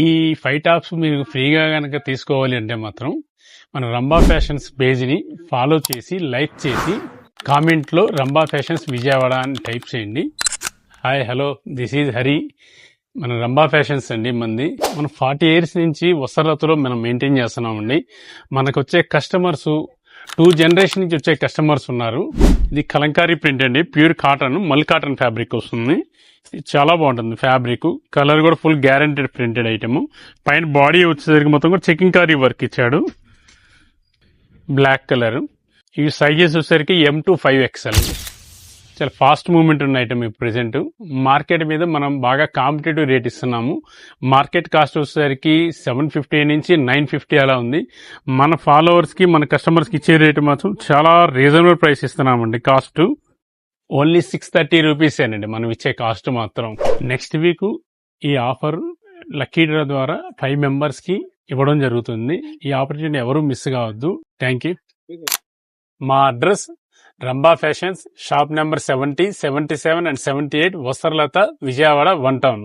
ఈ 5 టాప్స్ మీరు ఫ్రీగా కనుక తీసుకోవాలి అంటే మాత్రం మన రంభా ఫ్యాషన్స్ పేజ్ని ఫాలో చేసి లైక్ చేసి కామెంట్లో రంభా ఫ్యాషన్స్ విజయవాడ అని టైప్ చేయండి. Hi hello this is Hari. మన రంభా ఫ్యాషన్స్ అండి. మనం 40 years నుంచి వస్త్రలతలో మనం మెయింటైన్ చేస్తున్నామండి. మనకు వచ్చే కస్టమర్స్ 2 generation నుంచి వచ్చే కస్టమర్స్ ఉన్నారు. ఇది కలంకారీ ప్రింట్ అండి, ప్యూర్ కాటన్, మల్ కాటన్ ఫ్యాబ్రిక్ వస్తుంది. చాలా బాగుంటుంది ఫ్యాబ్రిక్, కలర్ కూడా ఫుల్ గ్యారంటీడ్ ప్రింటెడ్ ఐటమ్. పైన బాడీ వచ్చేసరికి మొత్తం కూడా చెకింగ్ కారీ వర్క్ ఇచ్చాడు, బ్లాక్ కలర్. ఈ సైజెస్ వచ్చేసరికి M to 5XL. చాలా ఫాస్ట్ మూవ్మెంట్ ఉన్న ఐటమ్. ప్రెసెంట్ మార్కెట్ మీద మనం బాగా కాంపిటేటివ్ రేట్ ఇస్తున్నాము. మార్కెట్ కాస్ట్ వచ్చేసరికి 750 నుంచి 950 అలా ఉంది. మన ఫాలోవర్స్కి మన కస్టమర్స్కి ఇచ్చే రేటు మాత్రం చాలా రీజనబుల్ ప్రైస్ ఇస్తున్నామండి. కాస్ట్ ఓన్లీ 630 రూపీసేనండి మనం ఇచ్చే కాస్ట్ మాత్రం. నెక్స్ట్ వీక్ ఈ ఆఫర్ లక్కీ డ్రా ద్వారా 5 members-కి ఇవ్వడం జరుగుతుంది. ఈ ఆపర్చునిటీ ఎవరు మిస్ కావద్దు. Thank you. మా address Rambha fashions, shop number 70, 77 and 78, Vastralatha, Vijayawada, 1 town.